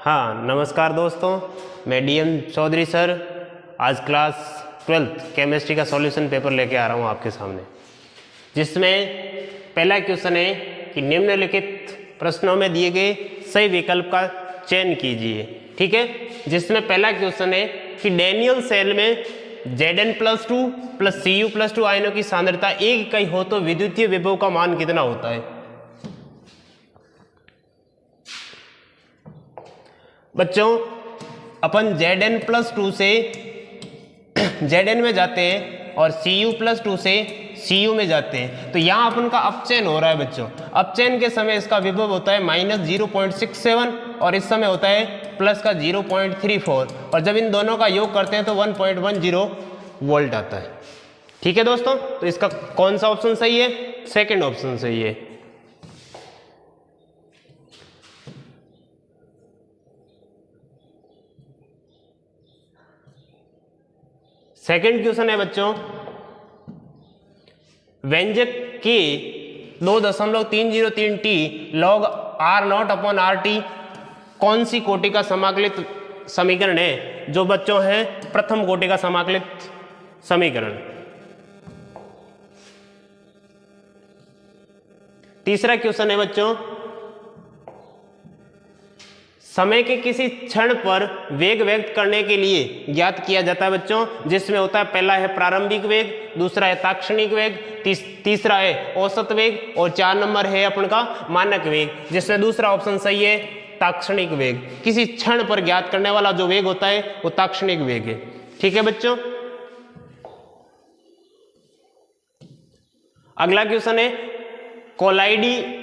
हाँ नमस्कार दोस्तों, मैं डीएम चौधरी सर आज क्लास 12th केमिस्ट्री का सॉल्यूशन पेपर लेके आ रहा हूँ आपके सामने, जिसमें पहला क्वेश्चन है कि निम्नलिखित प्रश्नों में दिए गए सही विकल्प का चयन कीजिए। ठीक है, जिसमें पहला क्वेश्चन है कि डैनियल सेल में Zn+2 + Cu+2 आयनों की सांद्रता 1 इकाई हो तो विद्युतीय विभव का मान कितना होता है। बच्चों अपन Zn+2 से Zn में जाते हैं और Cu+2 से Cu में जाते हैं, तो यहाँ अपन का अपचयन हो रहा है। बच्चों अपचयन के समय इसका विभव होता है -0.67 और इस समय होता है प्लस का 0.34 और जब इन दोनों का योग करते हैं तो 1.10 वोल्ट आता है। ठीक है दोस्तों, तो इसका कौन सा ऑप्शन सही है? सेकंड ऑप्शन सही है। सेकंड क्वेश्चन है बच्चों, व्यंजक के 2.303t log R0/RT कौन सी कोटि का समाकलित समीकरण है? जो बच्चों है प्रथम कोटि का समाकलित समीकरण। तीसरा क्वेश्चन है बच्चों, समय के किसी क्षण पर वेग व्यक्त करने के लिए ज्ञात किया जाता है बच्चों, जिसमें होता है पहला है प्रारंभिक वेग, दूसरा है ताक्षणिक वेग, तीसरा है औसत वेग और 4 नंबर है अपन का मानक वेग, जिसमें दूसरा ऑप्शन सही है ताक्षणिक वेग। किसी क्षण पर ज्ञात करने वाला जो वेग होता है वो ताक्षणिक वेग है। ठीक है बच्चों, अगला क्वेश्चन है कोलाइडी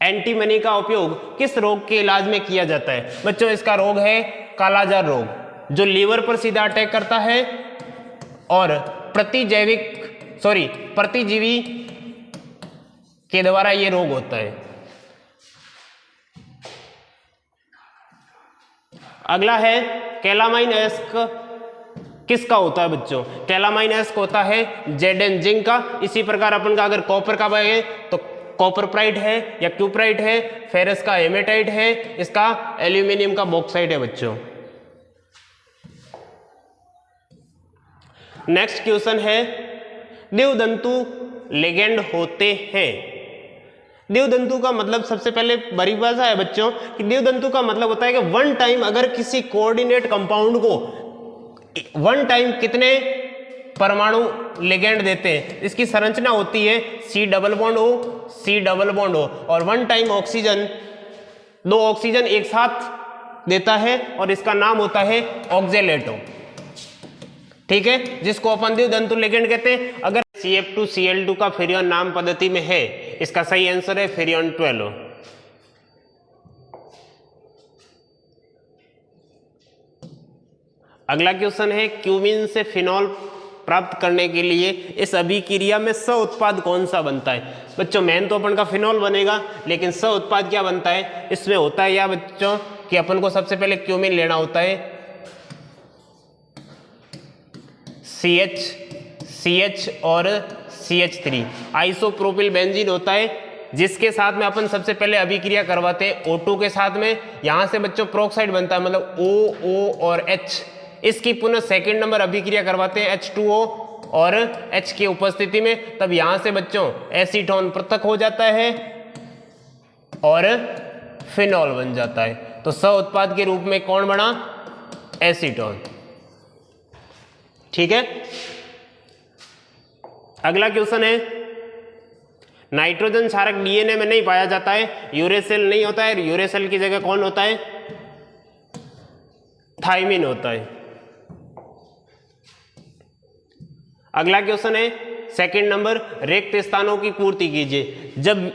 एंटीमनी का उपयोग किस रोग के इलाज में किया जाता है? बच्चों इसका रोग है कालाजार रोग, जो लीवर पर सीधा अटैक करता है और प्रतिजीवी के द्वारा यह रोग होता है। अगला है कैलामाइन एस्क किसका होता है? बच्चों कैलामाइन एस्क होता है Zn जिंक का। इसी प्रकार अपन का अगर कॉपर का है तो कॉपरप्राइट है या क्यूप्राइट है, फेरस का हेमेटाइट है, इसका एल्यूमिनियम का बॉक्साइट है। बच्चों नेक्स्ट क्वेश्चन है द्विदंतु लिगेंड होते हैं। द्विदंतु का मतलब सबसे पहले बड़ी भाषा है बच्चों कि द्विदंतु का मतलब होता है कि वन टाइम अगर किसी कोऑर्डिनेट कंपाउंड को वन टाइम कितने परमाणु लिगेंड देते हैं। इसकी संरचना होती है C+O और वन टाइम ऑक्सीजन 2 ऑक्सीजन एक साथ देता है और इसका नाम होता है ऑक्जेलेटो। ठीक है, जिसको अपन द्विदंतु लिगेंड कहते हैं। अगर CF2Cl2 का फेरियन नाम पद्धति में है, इसका सही आंसर है फेरियन 12। अगला क्वेश्चन है क्यूमीन से फिनॉल प्राप्त करने के लिए इस अभिक्रिया में सह उत्पाद कौन सा बनता है? बच्चों मेन तो अपन का फिनॉल बनेगा, लेकिन सह उत्पाद क्या बनता है? इसमें होता है या बच्चों कि अपन को सबसे पहले क्यूमीन लेना होता है CH और CH3 आइसोप्रोपिल बेंजीन होता है, जिसके साथ में अपन सबसे पहले अभिक्रिया करवाते हैं O2 के साथ में। यहां से बच्चों प्रोक्साइड बनता है, मतलब O और H। इसकी पुनः सेकंड नंबर अभिक्रिया करवाते हैं H2O और H की उपस्थिति में, तब यहां से बच्चों एसीटोन पृथक हो जाता है और फिनॉल बन जाता है। तो सह उत्पाद के रूप में कौन बना? एसीटोन। ठीक है, अगला क्वेश्चन है नाइट्रोजन क्षारक डीएनए में नहीं पाया जाता है, यूरेसिल नहीं होता है, यूरेसिल की जगह कौन होता है? थाइमिन होता है। अगला क्वेश्चन है सेकंड नंबर, रिक्त स्थानों की पूर्ति कीजिए। जब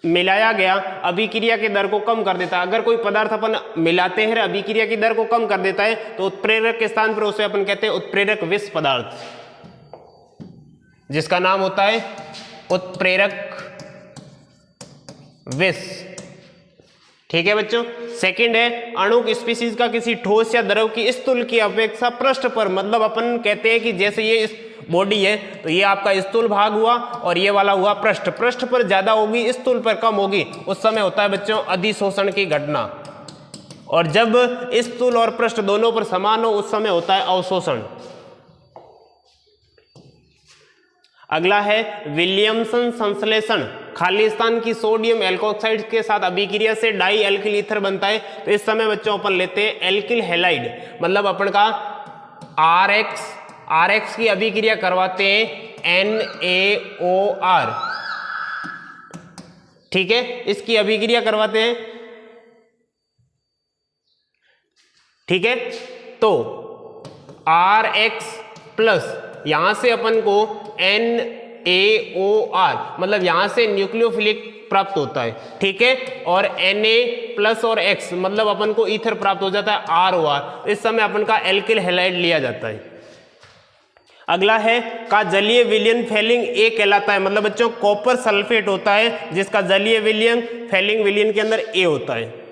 मिलाया गया अभिक्रिया की दर को कम कर देता है। अगर कोई पदार्थ अपन मिलाते हैं अभिक्रिया की दर को कम कर देता है तो उत्प्रेरक के स्थान पर उसे अपन कहते हैं उत्प्रेरक विष पदार्थ, जिसका नाम होता है उत्प्रेरक विष। ठीक है बच्चों, सेकंड है अणु की स्पीसीज का किसी ठोस या द्रव की स्थूल की अपेक्षा पृष्ठ पर, मतलब अपन कहते हैं कि जैसे ये बॉडी है, तो ये आपका स्थूल भाग हुआ और ये वाला हुआ पृष्ठ। पृष्ठ पर ज्यादा होगी, स्थूल पर कम होगी, उस समय होता है बच्चों अधिशोषण की घटना। और जब स्थूल और पृष्ठ दोनों पर समान हो उस समय होता है अवशोषण। अगला है विलियमसन संश्लेषण। खाली स्थान की सोडियम एल्कोक्साइड के साथ अभिक्रिया से डाई एल्किल ईथर बनता है। तो इस समय बच्चों अपन लेते हैं एल्किल हैलाइड, मतलब अपन का RX की अभिक्रिया करवाते हैं NaOR, ठीक है, इसकी अभिक्रिया करवाते हैं, ठीक है। तो RX प्लस यहां से अपन को NaOR, मतलब यहां से न्यूक्लियोफिलिक प्राप्त होता है, ठीक है। और Na प्लस और X मतलब अपन को ईथर प्राप्त हो जाता है ROR। इस समय अपन का एल्किल हैलाइड लिया जाता है। अगला है का जलीय विलयन फैलिंग A कहलाता है, मतलब बच्चों कॉपर सल्फेट होता है जिसका जलीय विलयन फैलिंग विलयन के अंदर A होता है।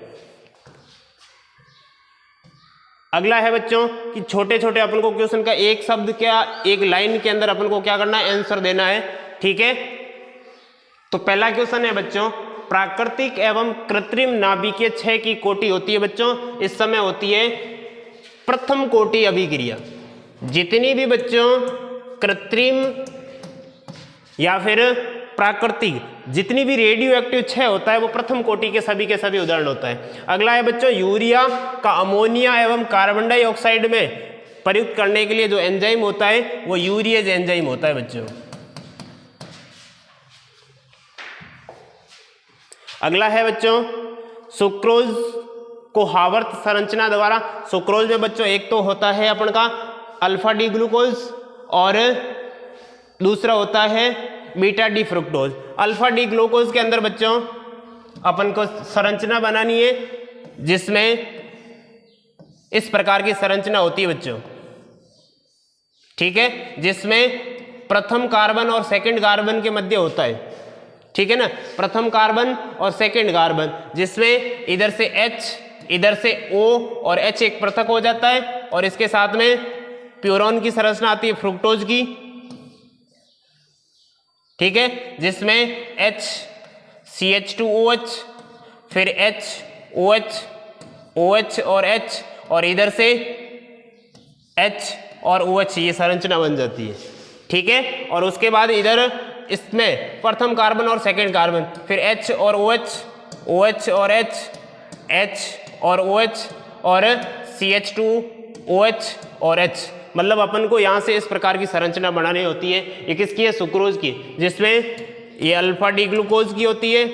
अगला है बच्चों कि छोटे छोटे अपन को क्वेश्चन का एक शब्द क्या एक लाइन के अंदर अपन को क्या करना है, आंसर देना है, ठीक है। तो पहला क्वेश्चन है बच्चों, प्राकृतिक एवं कृत्रिम नाभिकीय क्षय की कोटि होती है बच्चों, इस समय होती है प्रथम कोटि अभिक्रिया। जितनी भी बच्चों कृत्रिम या फिर प्राकृतिक जितनी भी रेडियो एक्टिव क्षय होता है वो प्रथम कोटि के सभी उदाहरण होता है। अगला है बच्चों यूरिया का अमोनिया एवं कार्बन डाइऑक्साइड में प्रयुक्त करने के लिए जो एंजाइम होता है वो यूरियज एंजाइम होता है बच्चों। अगला है बच्चों सुक्रोज को हावर्त संरचना द्वारा, सुक्रोज में बच्चों एक तो होता है अपन का अल्फा डी ग्लूकोज और दूसरा होता है beta D fructose. Alpha D glucose के अंदर बच्चों अपन को संरचना बनानी है जिसमें इस प्रकार की संरचना होती है बच्चों, ठीक है, जिसमें प्रथम कार्बन और सेकंड कार्बन के मध्य होता है, ठीक है ना, प्रथम कार्बन और सेकंड कार्बन, जिसमें इधर से H इधर से O और H एक पृथक हो जाता है और इसके साथ में प्यूरॉन की संरचना आती है फ्रुक्टोज की, ठीक है, जिसमें HCH2OH फिर HOH OH और H और इधर से H और OH ये संरचना बन जाती है, ठीक है। और उसके बाद इधर इसमें प्रथम कार्बन और सेकंड कार्बन फिर H और OH OH और H और OH और CH2OH और H, मतलब अपन को यहाँ से इस प्रकार की संरचना बनानी होती है। ये किसकी है, सुक्रोज की, जिसमें ये अल्फा डी ग्लूकोज की होती है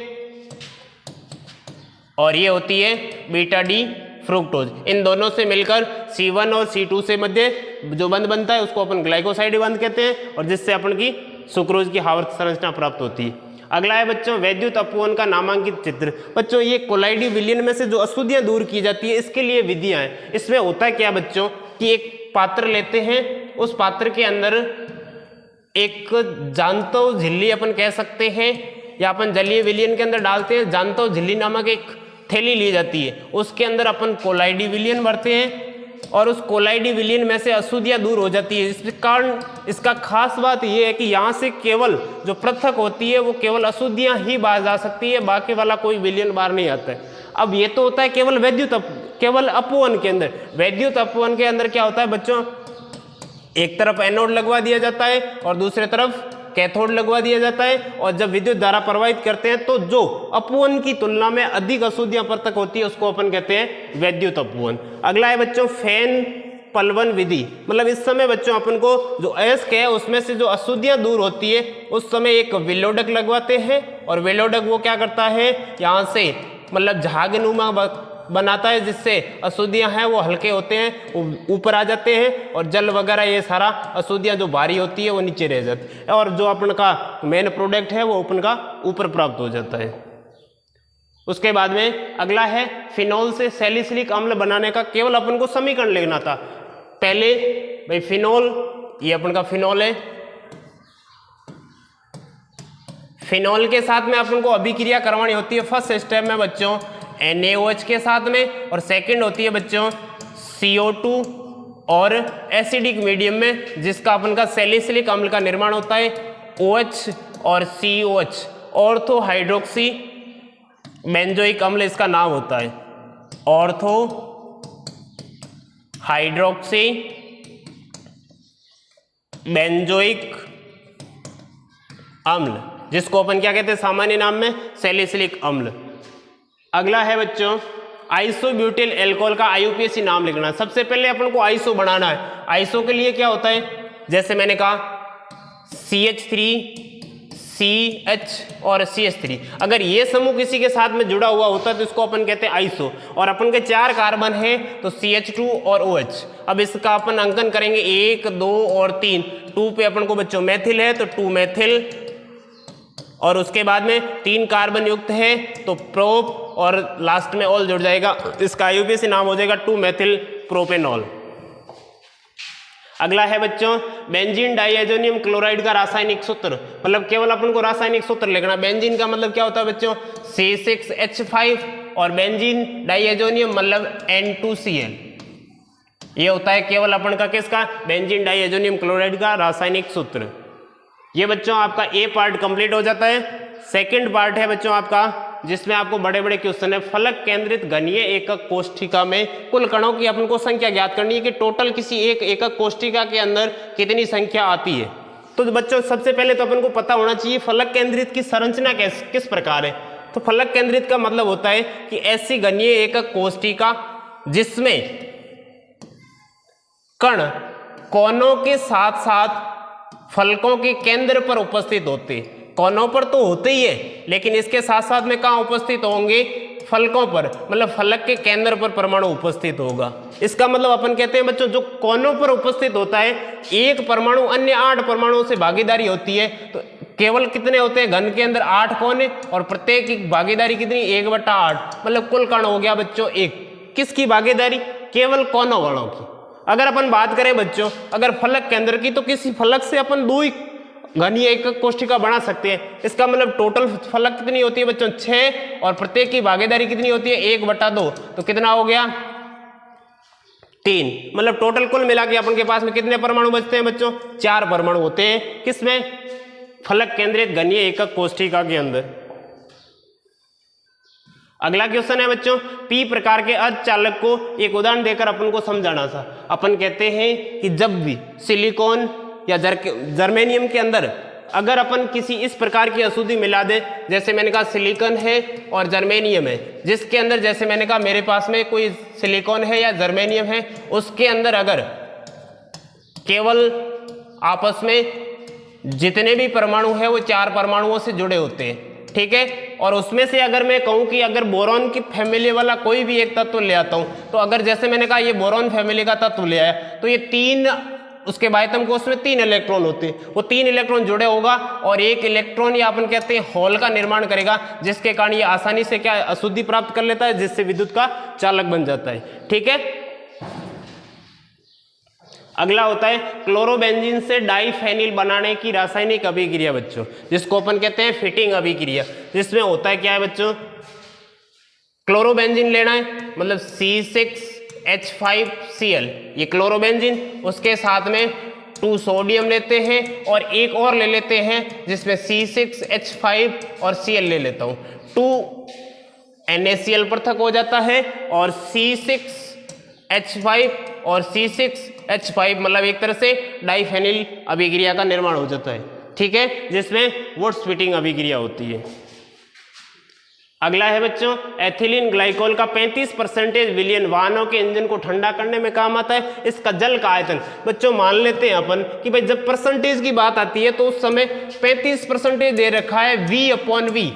और ये होती है बीटा डी फ्रुक्टोज। इन दोनों से मिलकर C1 और C2 से मध्य जो बंध बनता है उसको अपन ग्लाइकोसाइड बंध कहते हैं और जिससे अपन की सुक्रोज की हावर्त संरचना प्राप्त होती है। अगला है बच्चों वैद्युत अपवन का नामांकित चित्र। बच्चों ये कोलाइडी विलयन में से जो अशुद्धियां दूर की जाती है इसके लिए विधियां हैं। इसमें होता क्या बच्चों कि एक पात्र लेते हैं, उस पात्र के अंदर एक जानतो झिल्ली अपन कह सकते हैं या अपन जलीय विलयन के अंदर डालते हैं, जानतो झिल्ली नामक एक थैली ली जाती है, उसके अंदर अपन कोलाइडी विलयन भरते हैं और उस कोलाइडी विलयन में से अशुद्धियां दूर हो जाती है। इस कारण इसका खास बात यह है कि यहाँ से केवल जो पृथक होती है वो केवल अशुद्धियां ही बाहर जा सकती है, बाकी वाला कोई विलयन बाहर नहीं आता है। अब ये तो होता है केवल अपवन के अंदर। वैद्युत अपवन के अंदर क्या होता है बच्चों, एक तरफ एनोड लगवा दिया जाता है और दूसरे तरफ कैथोड लगवा दिया जाता है और जब विद्युत धारा प्रवाहित करते हैं तो जो अपवन की तुलना में अधिक अशुद्धियां पृथक होती है उसको अपन कहते हैं वैद्युत अपवन। अगला है बच्चों फैन पलवन विधि, मतलब इस समय बच्चों अपन को जो अयस्क है उसमें से जो अशुद्धियां दूर होती है उस समय एक विलोडक लगवाते हैं और विलोडक वो क्या करता है यहाँ से मतलब झागनुमा बनाता है जिससे अशुद्धियां हैं वो हल्के होते हैं, वो ऊपर आ जाते हैं और जल वगैरह ये सारा अशुद्धियां जो भारी होती है वो नीचे रह जाती है और जो अपन का मेन प्रोडक्ट है वो अपन का ऊपर प्राप्त हो जाता है। उसके बाद में अगला है फिनॉल से सैलिसिलिक अम्ल बनाने का केवल अपन को समीकरण लिखना था। पहले भाई फिनॉल, ये अपन का फिनॉल है, फिनॉल के साथ में अपन को अभिक्रिया करवानी होती है फर्स्ट स्टेप में बच्चों NaOH के साथ में और सेकंड होती है बच्चों CO2 और एसिडिक मीडियम में जिसका अपन का सैलिसिलिक अम्ल का निर्माण होता है OH और COH, ऑर्थो हाइड्रोक्सी बेंजोइक अम्ल इसका नाम होता है, ऑर्थो हाइड्रोक्सी बेंजोइक अम्ल, जिसको अपन क्या कहते हैं सामान्य नाम में सैलिसिलिक अम्ल। अगला है बच्चों आइसोब्यूटिल एल्कोहल का IUPAC नाम लिखना। सबसे पहले अपन को आइसो बनाना है। आइसो के लिए क्या होता है, जैसे मैंने कहा CH3 CH और CH3, अगर ये समूह किसी के साथ में जुड़ा हुआ होता है तो इसको अपन कहते हैं आइसो। और अपन के 4 कार्बन है तो CH2 और OH। अब इसका अपन अंकन करेंगे 1 2 और 3। 2 पे अपन को बच्चों मैथिल है तो 2 मैथिल, और उसके बाद में 3 कार्बन युक्त है तो प्रोप, और लास्ट में ऑल जुड़ जाएगा, इसका IUPAC नाम हो जाएगा 2 मेथिल प्रोपेनॉल। अगला है बच्चों बेंजीन डाइएजोनियम क्लोराइड का रासायनिक सूत्र, मतलब केवल अपन को रासायनिक सूत्र लिखना। बेंजीन का मतलब क्या होता है बच्चों C6H5 और बेंजीन डाइएजोनियम मतलब N2Cl। ये होता है केवल अपन का किसका, बेंजीन डाइएजोनियम क्लोराइड का रासायनिक सूत्र। ये बच्चों आपका A पार्ट कंप्लीट हो जाता है। सेकंड पार्ट है बच्चों आपका जिसमें आपको बड़े बड़े क्वेश्चन है। फलक केंद्रित घनीय एकक कोष्ठिका में कुल कणों की अपन को संख्या ज्ञात करनी है कि टोटल किसी एक एकक कोष्ठिका के अंदर कितनी संख्या आती है। तो बच्चों सबसे पहले तो अपन को पता होना चाहिए फलक केंद्रित की संरचना किस प्रकार है। तो फलक केंद्रित का मतलब होता है कि ऐसी घनीय एकक कोष्ठिका जिसमें कण कोनों के साथ साथ फलकों के केंद्र पर उपस्थित होते। कोनों पर तो होते ही है, लेकिन इसके साथ साथ में कहाँ उपस्थित होंगे, फलकों पर, मतलब फलक के केंद्र पर परमाणु उपस्थित होगा। इसका मतलब अपन कहते हैं बच्चों जो कोनों पर उपस्थित होता है, एक परमाणु अन्य 8 परमाणुओं से भागीदारी होती है। तो केवल कितने होते हैं, घन के अंदर 8 कोने और प्रत्येक की भागीदारी कितनी, 1/8, मतलब कुल कण हो गया बच्चों 1। किसकी भागीदारी, केवल कोनों गणों की। अगर अपन बात करें बच्चों अगर फलक केंद्र की, तो किसी फलक से अपन 2 घनीय एकक कोष्ठिका बना सकते हैं। इसका मतलब टोटल फलक कितनी होती है बच्चों 6, और प्रत्येक की भागीदारी कितनी होती है 1/2, तो कितना हो गया 3। मतलब टोटल कुल मिला के अपन के पास में कितने परमाणु बचते हैं बच्चों, 4 परमाणु होते हैं। किसमें, फलक केंद्रित घनीय एकक कोष्ठिका के अंदर। अगला क्वेश्चन है बच्चों पी प्रकार के अर्धचालक को एक उदाहरण देकर अपन को समझाना था। अपन कहते हैं कि जब भी सिलिकॉन या जर्मेनियम के अंदर अगर अपन किसी इस प्रकार की अशुद्धि मिला दे, जैसे मैंने कहा सिलिकॉन है और जर्मेनियम है, जिसके अंदर जैसे मैंने कहा मेरे पास में कोई सिलिकॉन है या जर्मेनियम है, उसके अंदर अगर केवल आपस में जितने भी परमाणु है वो 4 परमाणुओं से जुड़े होते हैं, ठीक है। और उसमें से अगर मैं कहूं कि अगर बोरॉन की फैमिली वाला कोई भी एक तत्व ले आता हूं, तो अगर जैसे मैंने कहा ये बोरॉन फैमिली का तत्व ले आया, तो ये 3 उसके बाह्यतम कोष में 3 इलेक्ट्रॉन होते हैं, वो 3 इलेक्ट्रॉन जुड़े होगा और एक इलेक्ट्रॉन या अपन कहते हैं होल का निर्माण करेगा, जिसके कारण ये आसानी से क्या अशुद्धि प्राप्त कर लेता है, जिससे विद्युत का चालक बन जाता है, ठीक है। अगला होता है क्लोरोबेंजीन से डाइफेनिल बनाने की रासायनिक अभिक्रिया बच्चों, जिसको अपन कहते हैं फिटिंग अभिक्रिया। जिसमें होता है क्या है बच्चों, क्लोरोबेंजीन लेना है, मतलब C6H5Cl ये क्लोरोबेंजीन, उसके साथ में 2 सोडियम लेते हैं और एक और ले लेते हैं जिसमें C6H5 और Cl ले लेता हूं, 2 NaCl पृथक हो जाता है और C6H5 और C6H5 मतलब एक तरह से डाइफेनिल अभिक्रिया का निर्माण हो जाता है, ठीक है, जिसमें वुड्स फिटिंग अभिक्रिया होती है। अगला है बच्चों एथिलीन ग्लाइकोल का 35% विलयन वाहनों के इंजन को ठंडा करने में काम आता है। इसका जल का आयतन बच्चों मान लेते हैं अपन कि भाई जब परसेंटेज की बात आती है तो उस समय 35% दे रखा है V/V,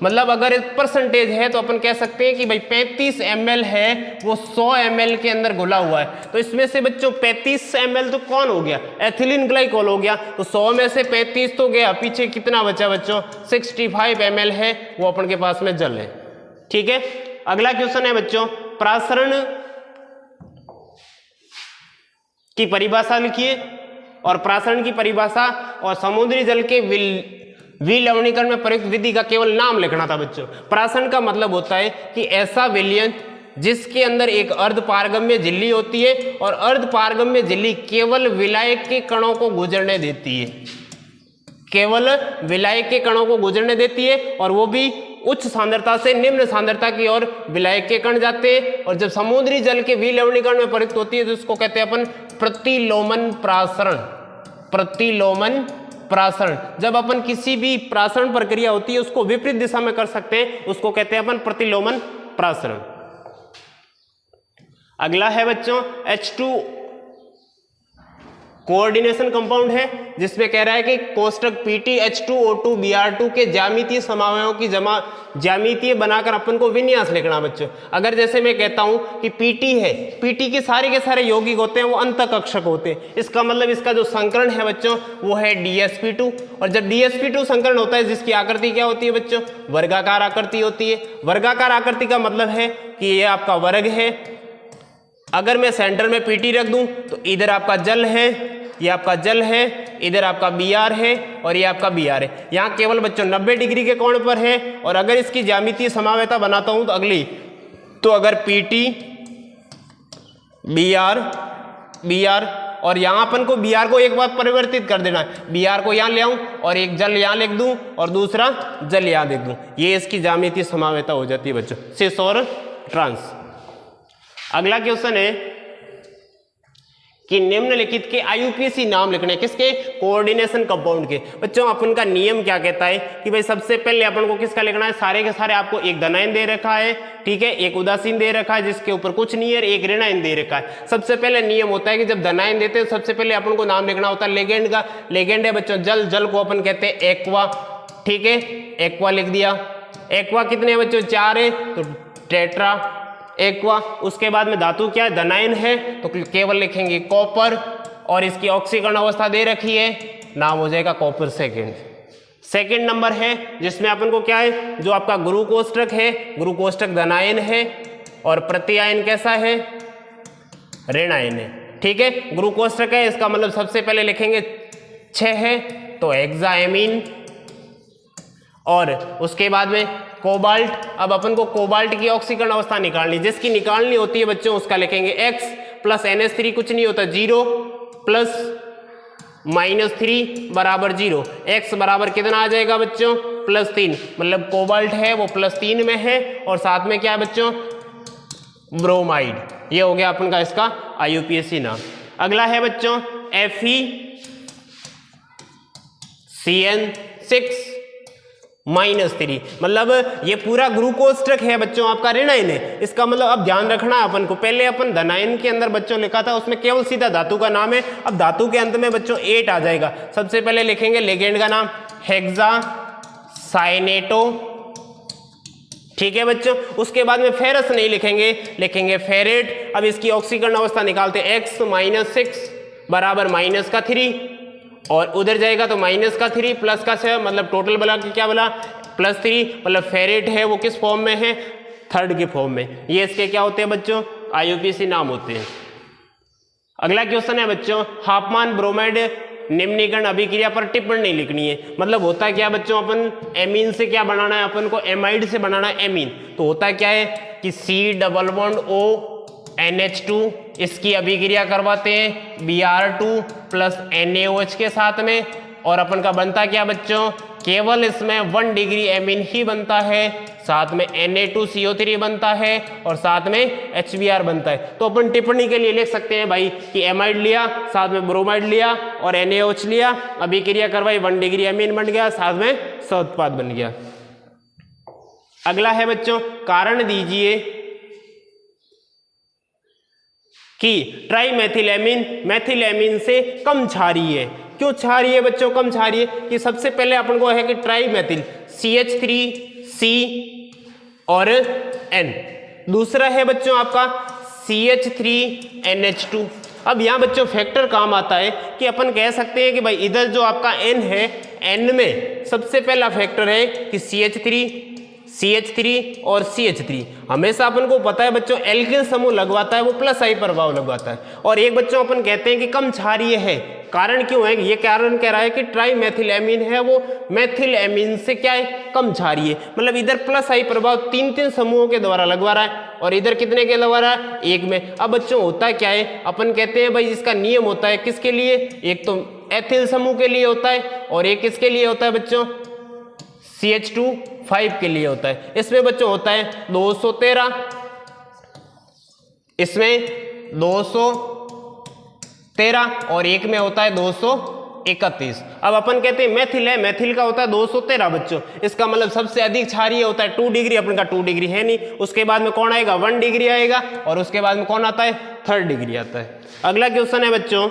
मतलब अगर परसेंटेज है तो अपन कह सकते हैं कि भाई 35 ml है वो 100 ml के अंदर घुला हुआ है। तो इसमें से बच्चों 35 ml तो कौन हो गया, एथिलीन ग्लाइकोल हो गया। तो 100 में से 35 तो गया, पीछे कितना बचा बच्चों 65 ml है, वो अपन के पास में जल है, ठीक है। अगला क्वेश्चन है बच्चों प्रासरण की परिभाषा लिखिए, और प्रासरण की परिभाषा और समुद्री जल के विलवणीकरण में प्रयुक्त विधि का केवल नाम लिखना था बच्चों। प्रासरण का मतलब होता है कि ऐसा विलयन जिसके अंदर एक अर्ध पारगम्य झिल्ली होती है और अर्ध पारगम्य झिल्ली केवल विलायक के कणों को गुजरने देती है, केवल विलायक के कणों को गुजरने देती है और वो भी उच्च सांद्रता से निम्न सांद्रता की ओर विलायक के कण जाते हैं। और जब समुद्री जल के विलवणीकरण में परिवर्तित होती है तो उसको कहते हैं अपन प्रतिलोमन प्रासरण। प्रतिलोमन प्रासरण, जब अपन किसी भी प्रासरण प्रक्रिया होती है उसको विपरीत दिशा में कर सकते हैं, उसको कहते हैं अपन प्रतिलोमन प्रासरण। अगला है बच्चों H2 कोऑर्डिनेशन कंपाउंड है, जिसमें कह रहा है कि कोष्टक PtH2O2Br2 के ज्यामितीय समावयों की ज्यामितीय बनाकर अपन को विन्यास लिखना बच्चों। अगर जैसे मैं कहता हूं कि Pt है, Pt के सारे यौगिक होते हैं वो अंतःकक्षक होते हैं, इसका मतलब इसका जो संकरण है बच्चों वो है DsP2। और जब DsP2 संकरण होता है जिसकी आकृति क्या होती है बच्चों, वर्गाकार आकृति होती है। वर्गाकार आकृति का मतलब है कि ये आपका वर्ग है। अगर मैं सेंटर में Pt रख दूं तो इधर आपका जल है, ये आपका जल है, इधर आपका Br है और ये आपका Br है। यहाँ केवल बच्चों 90 डिग्री के कोण पर है। और अगर इसकी ज्यामितीय समावयता बनाता हूं तो अगली, तो अगर Pt Br और यहाँ अपन को Br को एक बार परिवर्तित कर देना है, Br को यहाँ ले आऊं और एक जल यहाँ लिख दूं और दूसरा जल यहाँ लिख दूं, ये इसकी ज्यामितीय समावयता हो जाती है बच्चों, सिस और ट्रांस। अगला क्वेश्चन है कि निम्नलिखित के IUPAC नाम लिखने, किसके, कोऑर्डिनेशन कंपाउंड के। बच्चों अपन का नियम क्या कहता है कि भाई सबसे पहले अपन को किसका लिखना है, सारे के सारे आपको एक धनायन दे रखा है, ठीक है, एक उदासीन दे रखा है जिसके ऊपर कुछ नहीं है, एक ऋणायन दे रखा है। सबसे पहले नियम होता है कि जब धनायन देते हैं तो सबसे पहले अपन को नाम लिखना होता है लेगेंड का। लेगेंड है बच्चों जल, जल को अपन कहते हैं एक्वा, ठीक है, एक्वा लिख दिया। एक्वा कितने हैं बच्चों, 4 है तो टेट्रा एक्वा। उसके बाद में धातु क्या है, धनायन है तो केवल लिखेंगे कॉपर और इसकी ऑक्सीकरण अवस्था दे रखी है, नाम हो जाएगा कॉपर सेकेंड। सेकेंड नंबर है जिसमें अपन को क्या है, जो आपका गुरु कोष्टक है, गुरु कोष्टक धनायन है और प्रत्यायन कैसा है, ऋणायन है, ठीक है। गुरु कोष्टक है इसका मतलब सबसे पहले लिखेंगे 6 है तो हेक्साएमीन। और उसके बाद में कोबाल्ट, अब अपन को कोबाल्ट की ऑक्सीकरण अवस्था निकालनी, जिसकी निकालनी होती है बच्चों उसका लिखेंगे X प्लस NH3 कुछ नहीं होता 0 प्लस -3 बराबर 0। X बराबर कितना आ जाएगा बच्चों, +3, मतलब कोबाल्ट है वो +3 में है और साथ में क्या है बच्चों, ब्रोमाइड। ये हो गया अपन का इसका IUPAC नाम। अगला है बच्चों FeCN6 -3, मतलब ये पूरा गुरु कोष्टक है बच्चों आपका ऋणायन है। इसका मतलब अब ध्यान रखना है अपन को, पहले अपन धनायन के अंदर बच्चों लिखा था उसमें केवल सीधा धातु का नाम है, अब धातु के अंत में बच्चों 8 आ जाएगा। सबसे पहले लिखेंगे लेगेंड का नाम हेक्सासाइनेटो, ठीक है बच्चों। उसके बाद में फेरस नहीं लिखेंगे, लिखेंगे फेरेट। अब इसकी ऑक्सीकरण अवस्था निकालते हैं, X -6 बराबर -3 और उधर जाएगा तो -3 प्लस का 6, मतलब टोटल बला क्या बोला, +3, मतलब फेरेट है वो किस फॉर्म में है, थर्ड के फॉर्म में। ये इसके क्या होते हैं बच्चों, IUPAC नाम होते हैं। अगला क्वेश्चन है बच्चों हाफमान ब्रोमाइड निम्नीकरण अभिक्रिया पर टिप्पणी नहीं लिखनी है। मतलब होता क्या बच्चों, अपन एमीन से क्या बनाना है, अपन को एमाइड से बनाना है एमीन। तो होता क्या है कि C+O NH2 इसकी अभिक्रिया करवाते हैं Br2 प्लस NaOH के साथ में, और अपन का बनता क्या बच्चों, केवल इसमें 1 डिग्री एमीन ही बनता है, साथ में Na2CO3 बनता है और साथ में HBr बनता है। तो अपन टिप्पणी के लिए लिख सकते हैं भाई कि एमाइड लिया, साथ में ब्रोमाइड लिया और NaOH लिया, अभिक्रिया करवाई, 1 डिग्री एमीन बन गया, साथ में सहोत्पाद बन गया। अगला है बच्चों कारण दीजिए कि ट्राइमेथिलेमीन मेथिलेमीन से कम क्षारीय है। क्यों क्षारीय है बच्चों, कम क्षारीय कि सबसे पहले अपन को है कि ट्राइमेथिल CH3C और N, दूसरा है बच्चों आपका CH3NH2। अब यहाँ बच्चों फैक्टर काम आता है कि अपन कह सकते हैं कि भाई इधर जो आपका N है, N में सबसे पहला फैक्टर है कि CH3 CH3 और CH3। हमेशा अपन को पता है बच्चों एल्किल समूह लगवाता है वो प्लस आई प्रभाव लगवाता है, और एक बच्चों अपन कहते हैं कि कम क्षारीय है। कारण क्यों है? ये कारण कह रहा है कि ट्राई मेथिल एमीन है वो मेथिल एमीन से क्या है, कम क्षारीय, मतलब इधर प्लस आई प्रभाव 3 समूहों के द्वारा लगवा रहा है और इधर कितने के लगवा रहा है, 1 में। अब बच्चों होता क्या है, अपन कहते हैं भाई इसका नियम होता है किसके लिए, एक तो एथिल समूह के लिए होता है और एक किसके लिए होता है बच्चों, CH2 5 के लिए होता है। इसमें बच्चों होता है 213, इसमें 213 और एक में होता है 231। अब अपन कहते हैं मेथिल है, मेथिल का होता है 213 बच्चों, इसका मतलब सबसे अधिक क्षारीय होता है 2 डिग्री, अपन का 2 डिग्री है नहीं। उसके बाद में कौन आएगा, 1 डिग्री आएगा, और उसके बाद में कौन आता है, 3rd डिग्री आता है। अगला क्वेश्चन है बच्चों,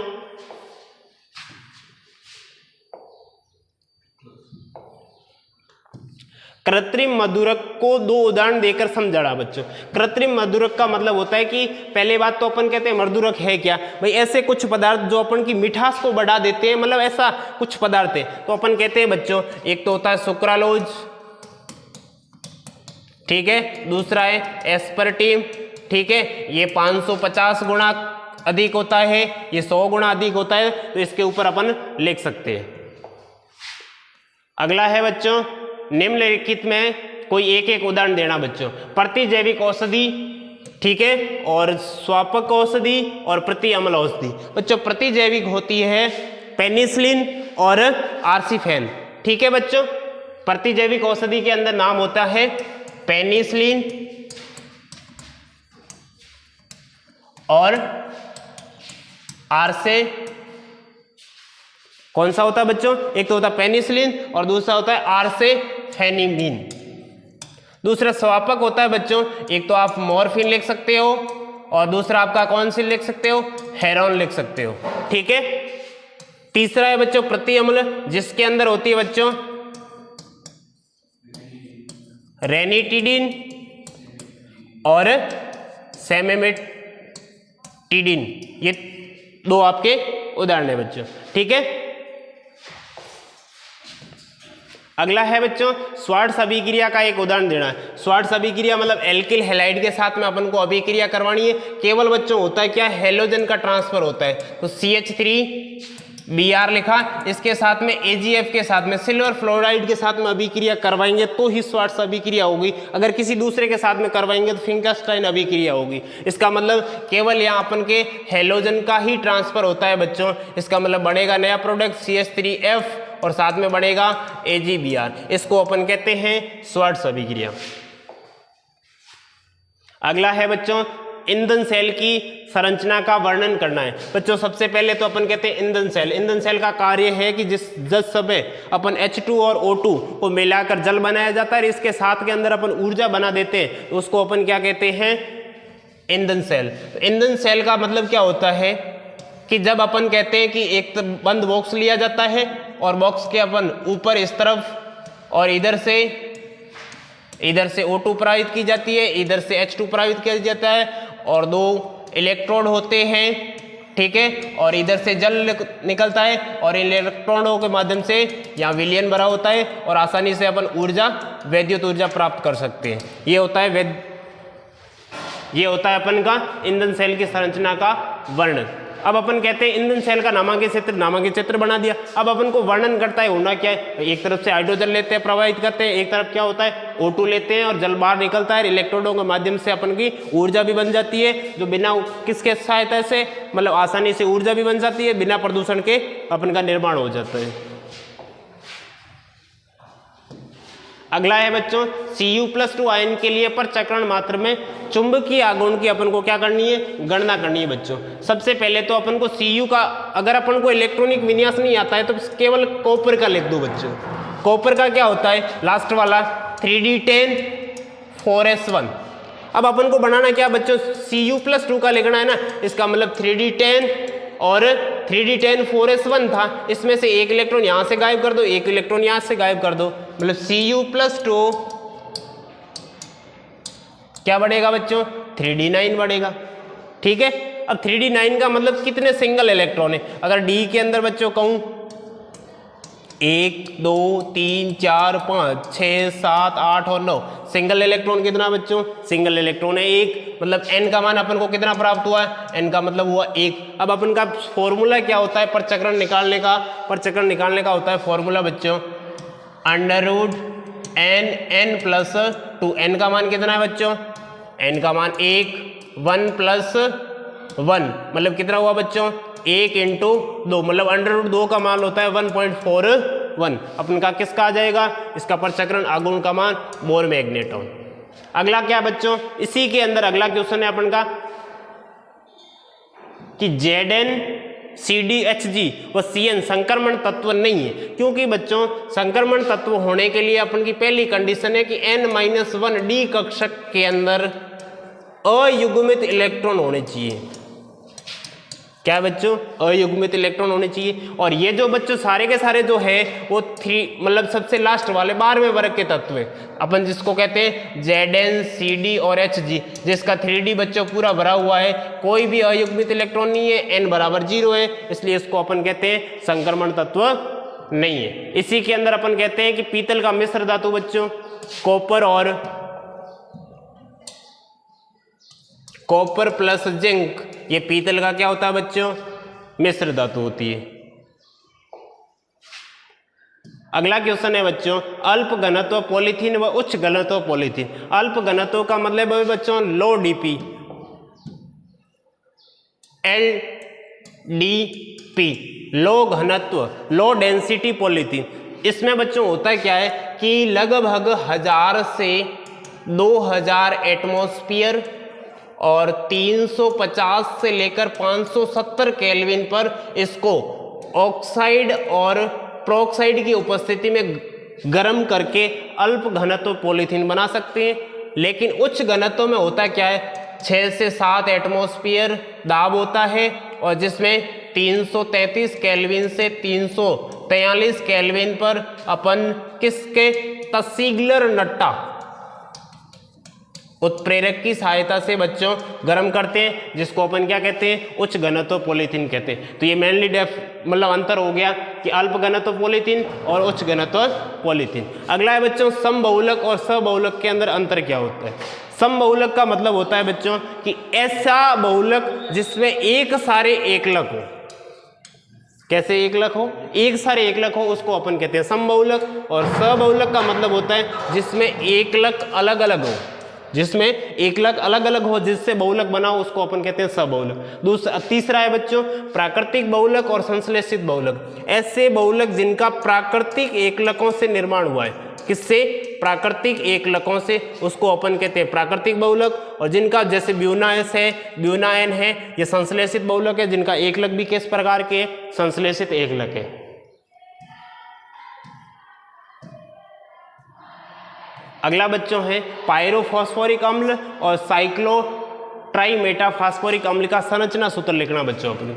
कृत्रिम मधुरक को 2 उदाहरण देकर समझाना बच्चों। कृत्रिम मधुरक का मतलब होता है कि पहले बात तो अपन कहते हैं मधुरक है क्या भाई, ऐसे कुछ पदार्थ जो अपन की मिठास को बढ़ा देते हैं, मतलब ऐसा कुछ पदार्थ है। तो अपन कहते हैं बच्चों एक तो होता है सुक्रालोज, ठीक है, दूसरा है एस्पर्टिम, ठीक है, ये 550 गुना अधिक होता है, ये 100 गुना अधिक होता है, तो इसके ऊपर अपन लिख सकते हैं। अगला है बच्चों, निम्नलिखित में कोई एक उदाहरण देना बच्चों। प्रतिजैविक औषधि, ठीक है, और स्वापक औषधि और प्रति अम्ल औषधि। बच्चों प्रतिजैविक होती है पेनिसिलिन और आर्सिफेन, ठीक है बच्चों। प्रतिजैविक औषधि के अंदर नाम होता है पेनिसिलिन और आर्से, कौन सा होता है बच्चों, एक तो होता है पेनिसिलिन और दूसरा होता है आर्सेफेनिमिन। दूसरा स्वापक होता है बच्चों, एक तो आप मॉर्फिन लिख सकते हो और दूसरा आपका कौन सी लिख सकते हो, हेरोन लिख सकते हो, ठीक है। तीसरा है बच्चों प्रति अम्ल, जिसके अंदर होती है बच्चों रेनिटिडिन और सेमेमेटिडिन, ये 2 आपके उदाहरण है बच्चों, ठीक है। अगला है बच्चों स्वार्ट्ज अभिक्रिया का एक उदाहरण देना है। स्वार्ट्ज अभिक्रिया मतलब एल्किल हैलाइड के साथ में अपन को अभिक्रिया करवानी है। केवल बच्चों होता है क्या, हेलोजन का ट्रांसफर होता है, तो CH3Br लिखा, इसके साथ में AgF के साथ में सिल्वर फ्लोराइड के साथ में अभिक्रिया करवाएंगे तो ही स्वार्ट्ज अभिक्रिया होगी। अगर किसी दूसरे के साथ में करवाएंगे तो फिंकरस्टाइन अभिक्रिया होगी। इसका मतलब केवल यहाँ अपन के हेलोजन का ही ट्रांसफर होता है बच्चों। इसका मतलब बनेगा नया प्रोडक्ट CH3F और साथ में बनेगा AgBr, इसको अपन कहते हैं स्वार्ट्ज अभिक्रिया। अगला है बच्चों ईंधन सेल की संरचना का वर्णन करना है। बच्चों सबसे पहले तो अपन कहते हैं ईंधन सेल। ईंधन सेल का कार्य है कि जिस समय अपन H2 और O2 को मिलाकर जल बनाया जाता है, इसके साथ के अंदर अपन ऊर्जा बना देते हैं, तो उसको अपन क्या कहते हैं, ईंधन सेल। ईंधन सेल का मतलब क्या होता है कि जब अपन कहते हैं कि एक बंद बॉक्स लिया जाता है और बॉक्स के अपन ऊपर इस तरफ और इधर से O2 प्रवाहित की जाती है, इधर से H2 प्रवाहित किया जाता है और 2 इलेक्ट्रोड होते हैं, ठीक है, और इधर से जल निकलता है और इलेक्ट्रॉनों के माध्यम से यहाँ विलयन भरा होता है और आसानी से अपन ऊर्जा, विद्युत ऊर्जा प्राप्त कर सकते हैं। ये होता है अपन का ईंधन सेल की संरचना का वर्णन। अब अपन कहते हैं ईंधन सेल का नामांकित चित्र बना दिया। अब अपन को वर्णन करता है होना क्या है, एक तरफ से हाइड्रोजन लेते हैं प्रवाहित करते हैं, एक तरफ क्या होता है O2 लेते हैं और जल बाहर निकलता है, इलेक्ट्रोडों के माध्यम से अपन की ऊर्जा भी बन जाती है, जो बिना किसके सहायता से, मतलब आसानी से ऊर्जा भी बन जाती है, बिना प्रदूषण के अपन का निर्माण हो जाता है। अगला है बच्चों Cu+2 आयन के लिए पर चक्रण मात्र में चुंबकीय आघूर्ण की अपन को क्या करनी है, गणना करनी है बच्चों। सबसे पहले तो अपन को Cu का, अगर अपन को इलेक्ट्रॉनिक विन्यास नहीं आता है तो केवल कॉपर का लिख दो बच्चों। कॉपर का क्या होता है, लास्ट वाला 3D10 4S1। अब अपन को बनाना क्या बच्चों, Cu+2 का लिखना है ना, इसका मतलब 3D10 और 3D10 4S1 था, इसमें से एक इलेक्ट्रॉन यहाँ से गायब कर दो, एक इलेक्ट्रॉन यहाँ से गायब कर दो, मतलब Cu+2 क्या बढ़ेगा बच्चों, 3D9 बढ़ेगा, ठीक है। अब 3D9 का मतलब कितने सिंगल इलेक्ट्रॉन है, अगर D के अंदर बच्चों कहूँ 1 2 3 4 5 6 7 8 और 9। सिंगल इलेक्ट्रॉन कितना बच्चों? सिंगल इलेक्ट्रॉन है 1, मतलब n का मान अपन को कितना प्राप्त हुआ है? n का मतलब हुआ 1। अब अपन का फॉर्मूला क्या होता है परचक्रण निकालने का? परचक्रण निकालने का होता है फॉर्मूला बच्चों √n प्लस 2। n का मान कितना है बच्चों? n का मान 1, 1 प्लस 1 मतलब कितना हुआ बच्चों? 1 इंटू 2 मतलब √2 का मान होता है 1.41। अपन का किसका आ जाएगा? इसका परचक्रण आघूर्ण का मान बोर मैग्नेट्रॉन। अगला क्या बच्चों? इसी के अंदर अगला क्वेश्चन है अपन का कि Zn CdHg व Cn संक्रमण तत्व नहीं है, क्योंकि बच्चों संक्रमण तत्व होने के लिए अपन की पहली कंडीशन है कि n-1 d कक्षक के अंदर अयुग्मित इलेक्ट्रॉन होने चाहिए। क्या बच्चों? अयुग्मित इलेक्ट्रॉन होने चाहिए। और ये जो बच्चों सारे के सारे जो है वो 3 मतलब सबसे लास्ट वाले 12वें वर्ग के तत्व है, अपन जिसको कहते हैं Zn Cd और Hg, जिसका 3d बच्चों पूरा भरा हुआ है, कोई भी अयुग्मित इलेक्ट्रॉन नहीं है, n बराबर 0 है, इसलिए इसको अपन कहते हैं संक्रमण तत्व नहीं है। इसी के अंदर अपन कहते हैं कि पीतल का मिश्र धातु बच्चों कॉपर प्लस जिंक, ये पीतल का क्या होता है बच्चों? मिश्र धातु होती है। अगला क्वेश्चन है बच्चों अल्प घनत्व पॉलीथीन व उच्च घनत्व पॉलीथीन। अल्प घनत्व का मतलब है बच्चों लो डीपी, LDP, लो घनत्व लो डेंसिटी पॉलीथीन। इसमें बच्चों होता है क्या है कि लगभग 1000 से 2000 एटमॉस्फेयर और 350 से लेकर 570 केल्विन पर इसको ऑक्साइड और प्रोक्साइड की उपस्थिति में गर्म करके अल्प घनत्व पॉलीथीन बना सकते हैं। लेकिन उच्च घनत्व में होता क्या है 6 से 7 एटमॉस्फेयर दाब होता है, और जिसमें 333 केल्विन से 343 केल्विन पर अपन किसके तसिगलर नट्टा उत्प्रेरक की सहायता से बच्चों गर्म करते हैं, जिसको अपन क्या कहते हैं? उच्च घनत्व पॉलीथीन कहते हैं। तो ये मेनली मतलब अंतर हो गया कि अल्प घनत्व पॉलीथीन और उच्च घनत्व पॉलीथीन। अगला है बच्चों समबहुलक और सबहुलक के अंदर अंतर क्या होता है? समबहुलक का मतलब होता है बच्चों कि ऐसा बहुलक जिसमें एक सारे एकलक हो। कैसे एकलक हो? एक सारे एकलक हो, उसको अपन कहते हैं समबहुलक। और सबहुलक का मतलब होता है जिसमें एकलक अलग अलग हो, जिसमें एकलक अलग अलग हो, जिससे बहुलक बना हो, उसको अपन कहते हैं सबहुलक। तीसरा है बच्चों प्राकृतिक बहुलक और संश्लेषित बहुलक। ऐसे बहुलक जिनका प्राकृतिक एकलकों से निर्माण हुआ है, किससे? प्राकृतिक एकलकों से, उसको अपन कहते हैं प्राकृतिक बहुलक। और जिनका जैसे ब्यूना एस है, ब्यूना एन है, ये संश्लेषित बहुलक है, जिनका एकलक भी किस प्रकार के? संश्लेषित एकलक है। अगला बच्चों है पायरोफॉस्फोरिक अम्ल और साइक्लोट्राइमेटाफॉस्फोरिक अम्ल का संरचना सूत्र लिखना बच्चों अपने।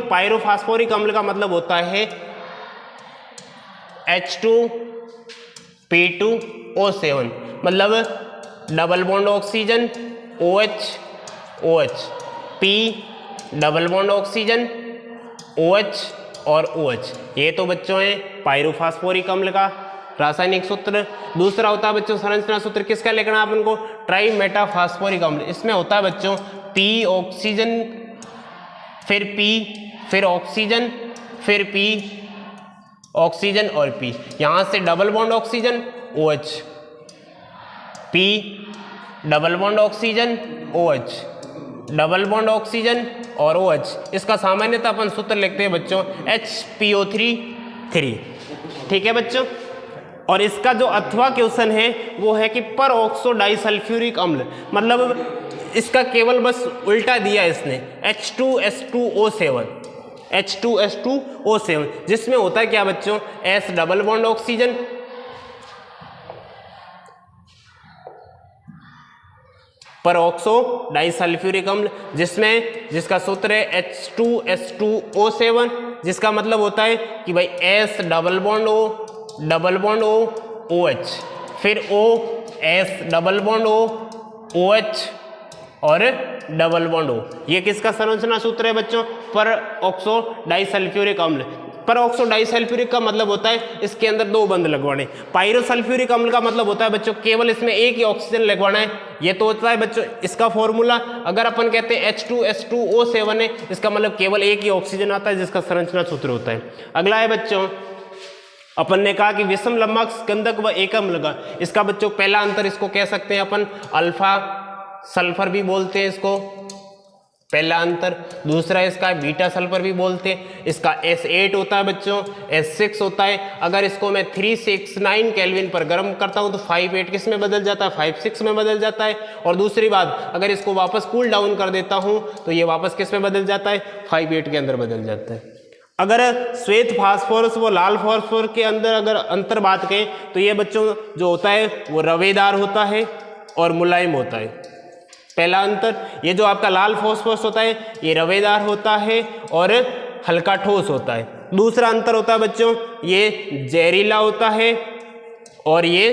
पायरोफॉस्फोरिक अम्ल का मतलब होता है H2P2O7, मतलब double bond oxygen OH OH, P double bond oxygen OH और OH। ये तो बच्चों है पायरोफॉस्फोरिक अम्ल का रासायनिक सूत्र। दूसरा होता है बच्चों संरचना सूत्र, किसका लिखना है अपन को? ट्राइमेटाफॉस्फोरिक अम्ल। इसमें होता है बच्चों P ऑक्सीजन, फिर P, फिर ऑक्सीजन, फिर P ऑक्सीजन और P। यहाँ से double bond oxygen OH, P double bond oxygen OH, double bond oxygen और OH। इसका सामान्यतः अपन सूत्र लिखते हैं बच्चों HPO3। ठीक है बच्चों। और इसका जो अथवा क्वेश्चन है वो है कि पर ऑक्सो डाइसल्फ्यूरिक अम्ल, मतलब इसका केवल बस उल्टा दिया इसने H2SO7, जिसमें होता है क्या बच्चों? S डबल बॉन्ड ऑक्सीजन, पर ऑक्सो डाइसल्फ्यूरिक अम्ल, जिसका सूत्र है H2S2O7, जिसका मतलब होता है कि भाई S double bond O double bond O OH, फिर O S double bond O OH और डबल बॉन्ड O। ये किसका संरचना सूत्र है बच्चों? पर ऑक्सो डाइसल्फ्यूरिक अम्ल। परऑक्सो डाइसल्फ्यूरिक का मतलब होता है इसके अंदर 2 बंध लगवाने। पायरोसल्फ्यूरिक अम्ल का मतलब होता है बच्चों केवल इसमें एक ही ऑक्सीजन लगवाना है। ये तो होता है बच्चों इसका फॉर्मूला। अगर अपन कहते हैं H2S2O7 है, इसका मतलब केवल एक ही ऑक्सीजन आता है जिसका संरचना सूत्र होता है। अगला है बच्चों, अपन ने कहा कि विषम लम्बक स्कंदक व एकम लगा, इसका बच्चों पहला अंतर इसको कह सकते हैं अपन अल्फा सल्फर भी बोलते हैं इसको, पहला अंतर। दूसरा इसका बीटा सल्फर भी बोलते हैं। इसका S8 होता है बच्चों, S6 होता है। अगर इसको मैं 369 केल्विन पर गर्म करता हूं तो 58 किस में बदल जाता है, 56 में बदल जाता है। और दूसरी बात, अगर इसको वापस कूल डाउन कर देता हूं तो ये वापस किस में बदल जाता है, 58 के अंदर बदल जाता है। अगर श्वेत फास्फोरस व लाल फास्फोरस के अंदर अगर अंतर बात करें तो ये बच्चों जो होता है वो रवेदार होता है और मुलायम होता है। पहला अंतर, ये जो आपका लाल फास्फोरस होता है ये रवेदार होता है और हल्का ठोस होता है। दूसरा अंतर होता है बच्चों ये जहरीला होता है और ये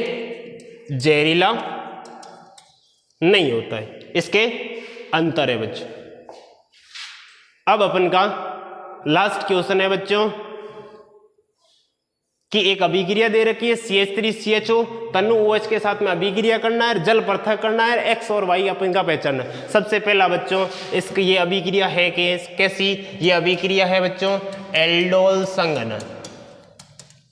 जहरीला नहीं होता है, इसके अंतर है बच्चों। अब अपन का लास्ट क्वेश्चन है बच्चों कि एक अभिक्रिया दे रखी है CH3CHO, तनु OH के साथ में अभिक्रिया करना है, जल पृथक करना है, X और Y अपन का पहचानना है। सबसे पहला बच्चों इसकी ये अभिक्रिया है कैसी, ये अभिक्रिया है बच्चों एल्डोल संघनन।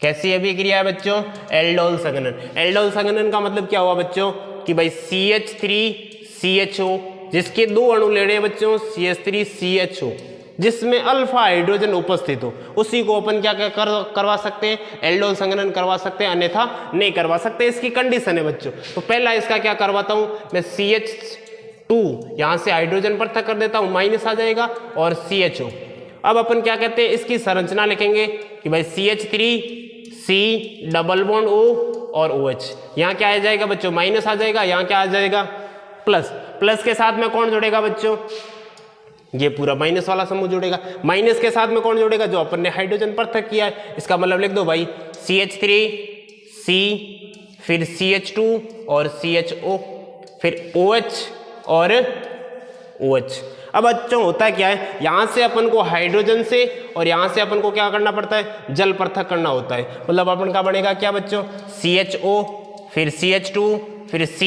कैसी अभिक्रिया है बच्चों, एल्डोल संघनन। एल्डोल संघनन का मतलब क्या हुआ बच्चों कि भाई CH3CHO जिसके 2 अणु लेने हैं बच्चों CH3CHO जिसमें अल्फा हाइड्रोजन उपस्थित हो, उसी को अपन क्या करवा सकते हैं, एल्डोल संघनन करवा सकते हैं, अन्यथा नहीं करवा सकते। इसकी कंडीशन है बच्चों। तो पहला इसका क्या करवाता हूं मैं, CH2 यहां से हाइड्रोजन पृथक कर देता हूं, माइनस आ जाएगा और CHO। अब अपन क्या कहते हैं इसकी संरचना लिखेंगे कि भाई CH3C डबल बॉन्ड O और OH। यहाँ क्या आ जाएगा बच्चों, माइनस आ जाएगा, यहाँ क्या आ जाएगा प्लस। प्लस के साथ में कौन जुड़ेगा बच्चों, ये पूरा माइनस वाला समूह जुड़ेगा। माइनस के साथ में कौन जुड़ेगा, जो अपन ने हाइड्रोजन पृथक किया है। इसका मतलब लिख दो भाई CH3C फिर CH2 और CHO फिर OH और OH। अब बच्चों होता है क्या है, यहां से अपन को हाइड्रोजन से और यहां से अपन को क्या करना पड़ता है, जल पृथक करना होता है। मतलब अपन का बनेगा क्या बच्चों, CHO फिर CH2 फिर C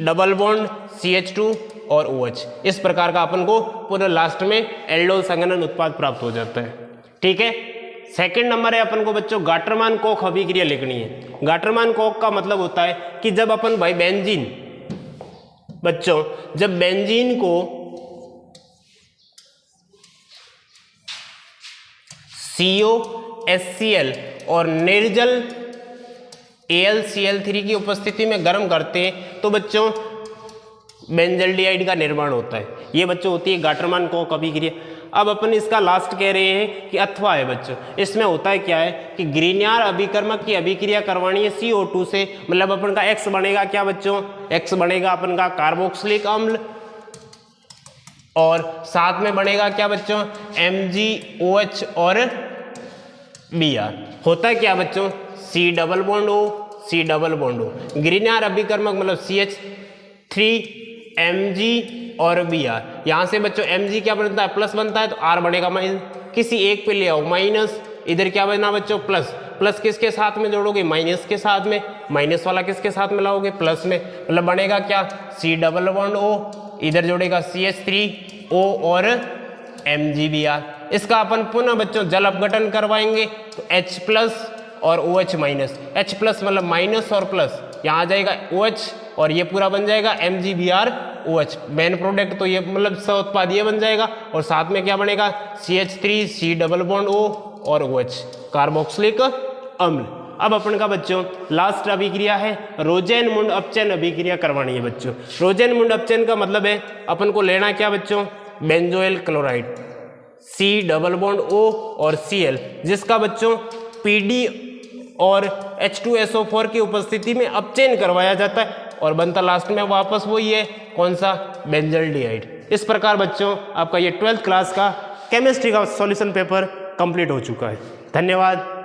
डबल बॉन्ड CH2 और OH। इस प्रकार का अपन को पूरे लास्ट में एल्डोल संघनन उत्पाद प्राप्त हो जाता है। ठीक है। सेकंड नंबर है अपन को बच्चों गाटरमान कोख अभिक्रिया लिखनी है। गाटरमान कोख का मतलब होता है कि जब अपन भाई बेंजीन बच्चों, जब बेंजीन को COHCl और निर्जल AlCl3 की उपस्थिति में गर्म करते हैं तो बच्चों बेंजल्डिहाइड का निर्माण होता है। ये बच्चों होती है गाटरमान कोख अभिक्रिया। अब अपन इसका लास्ट कह रहे हैं कि अथवा है बच्चों। इसमें होता है क्या है कि ग्रीनियर अभिकर्मक की अभिक्रिया करवानी है CO2 से। मतलब अपन का X बनेगा क्या बच्चों, X बनेगा अपन का कार्बोक्सिलिक अम्ल और साथ में बनेगा क्या बच्चों, MgOH और Br। होता है क्या बच्चों, C double bond O C double bond O। ग्रीनियर अभिकर्मक मतलब CH3 Mg और Br। यहां से बच्चों Mg क्या बनता है, प्लस बनता है, तो R बनेगा माइनस। किसी एक पे ले आओ माइनस, इधर क्या बना बच्चों प्लस। प्लस किसके साथ में जोड़ोगे, माइनस के साथ में। माइनस वाला किसके साथ में लाओगे, प्लस में। मतलब बनेगा क्या, C डबल बॉन्ड O, इधर जोड़ेगा CH3O और MgBr। इसका अपन पुनः बच्चों जल अपघटन करवाएंगे तो H प्लस और OH माइनस। H प्लस मतलब माइनस और प्लस, यहाँ आ जाएगा OH और ये पूरा बन जाएगा MgBr OH। मेन प्रोडक्ट तो ये मतलब सह उत्पाद ये बन जाएगा और साथ में क्या बनेगा CH3C डबल बॉन्ड O और OH कार्बोक्सिलिक अम्ल। अब अपन का बच्चों लास्ट अभिक्रिया है रोजेन मुंड अपचयन अभिक्रिया करवानी है बच्चों। रोजेन मुंड अपचयन का मतलब है अपन को लेना क्या बच्चों, benzoyl chloride C double bond O और Cl, जिसका बच्चों PD और H2SO4 की उपस्थिति में अपचयन करवाया जाता है और बनता लास्ट में वापस वही है, कौन सा, बेंजल्डिहाइड। इस प्रकार बच्चों आपका ये 12th क्लास का केमिस्ट्री का सॉल्यूशन पेपर कंप्लीट हो चुका है। धन्यवाद।